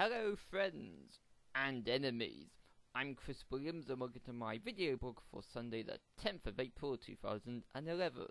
Hello friends and enemies, I'm Chris Williams and welcome to my video blog for Sunday the 10th of April 2011.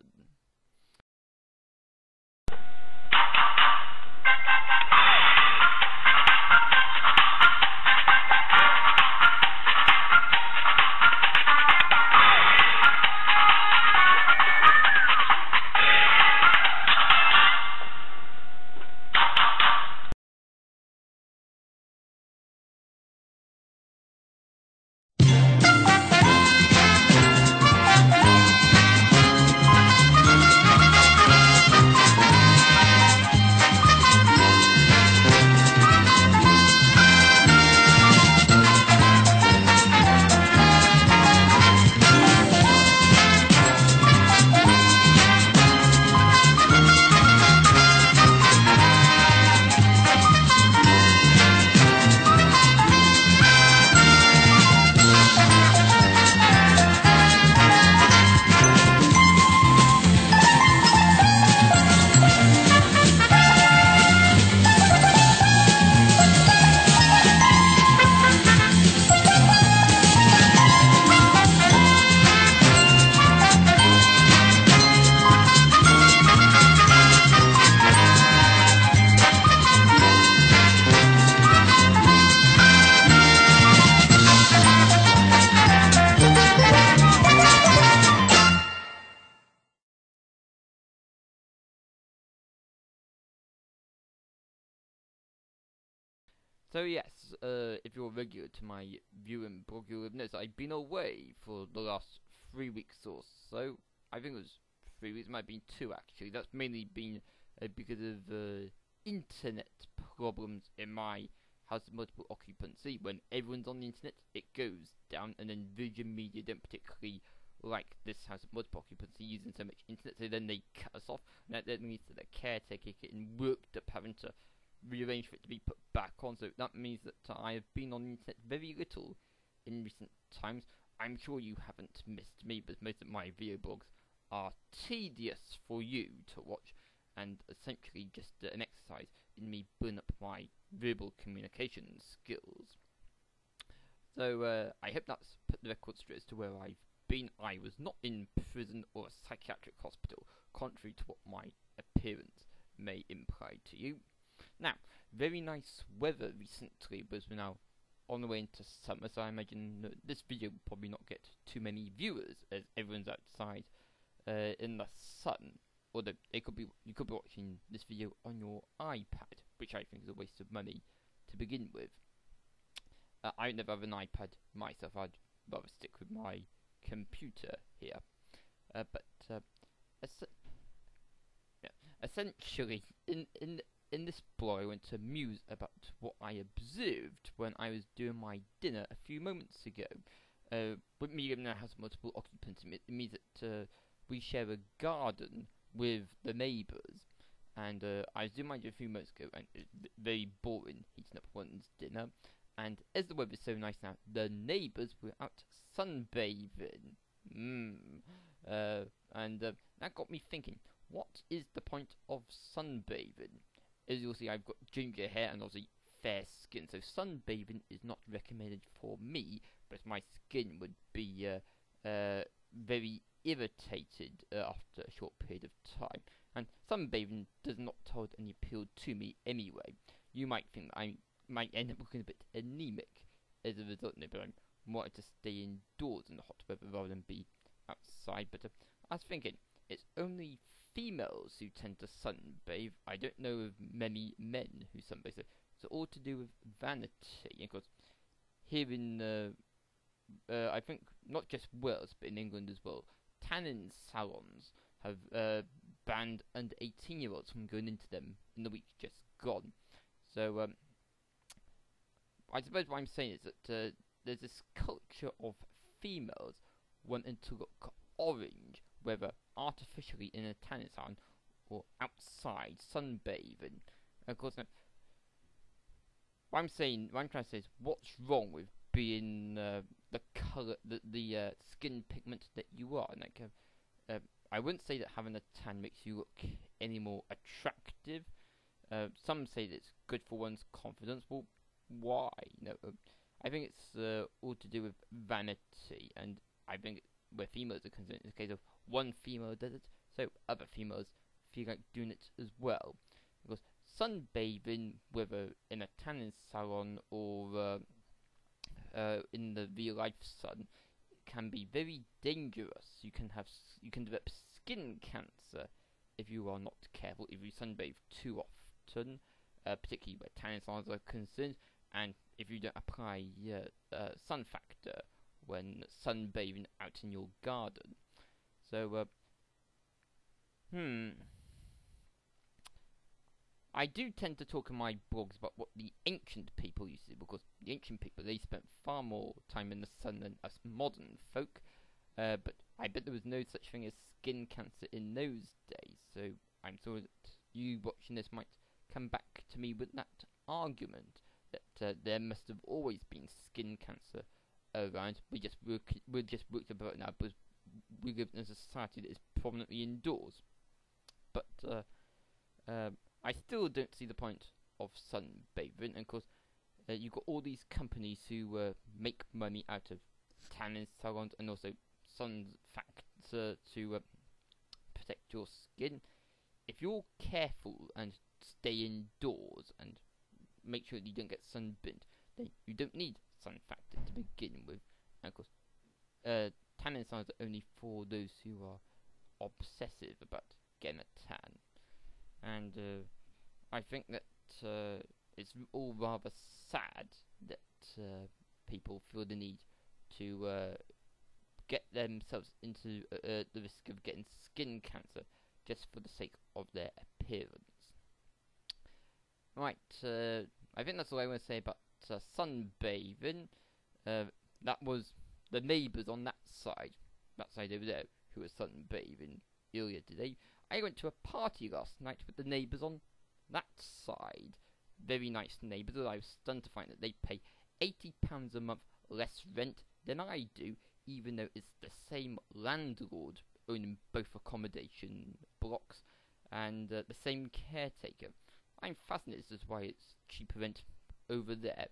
So yes, if you're regular to my viewing blog, you'll have noticed I've been away for the last 3 weeks or so. I think it was 3 weeks, it might have been 2 actually. That's mainly been because of internet problems in my house of multiple occupancy. When everyone's on the internet, it goes down, and then Virgin Media don't particularly like this house of multiple occupancy using so much internet, so then they cut us off, and that then leads to the caretaker getting worked up having to rearrange for it to be put back on. So that means that I have been on the internet very little in recent times. I'm sure you haven't missed me, but most of my video blogs are tedious for you to watch, and essentially just an exercise in me building up my verbal communication skills. So I hope that's put the record straight as to where I've been. I was not in prison or a psychiatric hospital, contrary to what my appearance may imply to you. Now, very nice weather recently, but we're now on the way into summer, so I imagine this video will probably not get too many viewers as everyone's outside in the sun. Although you could be watching this video on your iPad, which I think is a waste of money to begin with. I never have an iPad myself. I'd rather stick with my computer here. Essentially, in this blog, I want to muse about what I observed when I was doing my dinner a few moments ago. With me living in a house of multiple occupants, it means that we share a garden with the neighbours. And I was doing my dinner a few moments ago, and it's very boring heating up one's dinner. And as the weather's so nice now, the neighbours were out sunbathing. That got me thinking, what is the point of sunbathing? As you'll see, I've got ginger hair and obviously fair skin, so sunbathing is not recommended for me, but my skin would be very irritated after a short period of time. And sunbathing does not hold any appeal to me anyway. You might think that I might end up looking a bit anemic as a result of it, but I'm wanting to stay indoors in the hot weather rather than be outside. But I was thinking, it's only females who tend to sunbathe. I don't know of many men who sunbathe, so it's all to do with vanity. Of course, here in I think not just Wales but in England as well, tanning salons have banned under 18-year-olds from going into them in the week just gone. So I suppose what I'm saying is that there's this culture of females wanting to look orange, whether artificially in a tanning salon or outside sunbathing. Of course, now, what I'm trying to say is, what's wrong with being the color, the skin pigment that you are? Like, I wouldn't say that having a tan makes you look any more attractive. Some say that it's good for one's confidence. Well, why. No, I think it's all to do with vanity, and I think where females are concerned, it's a case of one female does it, so other females feel like doing it as well. Because sunbathing, whether in a tanning salon or in the real life sun, can be very dangerous. You can develop skin cancer if you are not careful, if you sunbathe too often, particularly where tanning salons are concerned, and if you don't apply sun factor when sunbathing out in your garden. So, I do tend to talk in my blogs about what the ancient people used to do, because the ancient people, they spent far more time in the sun than us modern folk, but I bet there was no such thing as skin cancer in those days, so I'm sure that you watching this might come back to me with that argument, that there must have always been skin cancer around. We just worked about it now because we live in a society that is prominently indoors. But I still don't see the point of sunbathing, and of course you've got all these companies who make money out of tanning salons and also sun factor to protect your skin. If you're careful and stay indoors and make sure that you don't get sunburned, then you don't need sun factor to begin with. And of course, tanning salons are only for those who are obsessive about getting a tan. And I think that it's all rather sad that people feel the need to get themselves into the risk of getting skin cancer just for the sake of their appearance. Right, I think that's all I want to say about sunbathing. That was the neighbours on that side over there, who were sunbathing earlier today. I went to a party last night with the neighbours on that side. Very nice neighbours, and I was stunned to find that they pay £80 a month less rent than I do, even though it's the same landlord owning both accommodation blocks and the same caretaker. I'm fascinated as to why it's cheaper rent over there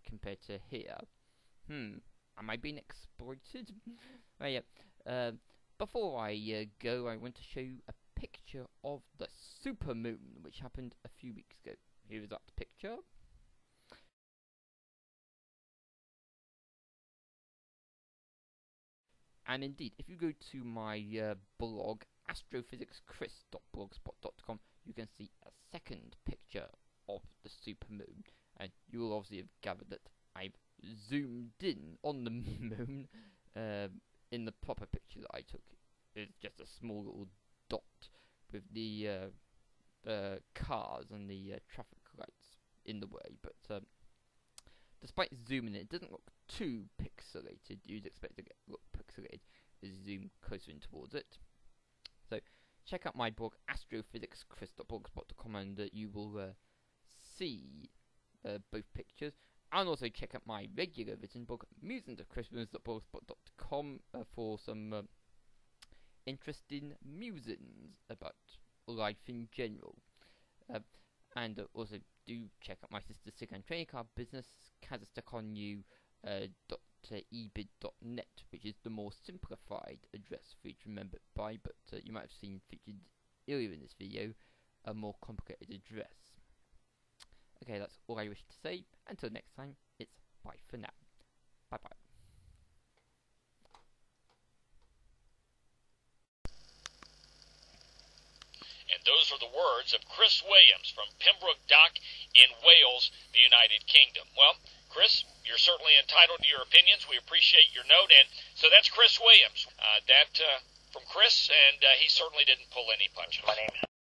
compared to here. Am I being exploited? Oh yeah. Before I go, I want to show you a picture of the supermoon, which happened a few weeks ago. Here is that picture. And indeed, if you go to my blog, astrophysicschris.blogspot.com, you can see a second picture of the supermoon. And you will obviously have gathered that I've zoomed in on the moon in the proper picture that I took. It's just a small little dot with the cars and the traffic lights in the way. But despite zooming in, it doesn't look too pixelated. You'd expect it to look pixelated as you zoom closer in towards it. So check out my blog, astrophysicschris.blogspot.com, and you will see both pictures. And also check out my regular written blog, musings.christmas.blogspot.com, for some interesting musings about life in general. And also do check out my sister's second trading card business, kazakhstanyou.ebid.net, which is the more simplified address for you to remember it by, but you might have seen featured earlier in this video a more complicated address. Okay, that's all I wish to say. Until next time, it's bye for now. Bye bye. And those are the words of Chris Williams from Pembroke Dock in Wales, the United Kingdom. Well, Chris, you're certainly entitled to your opinions. We appreciate your note. And so that's Chris Williams. From Chris, and he certainly didn't pull any punches. My name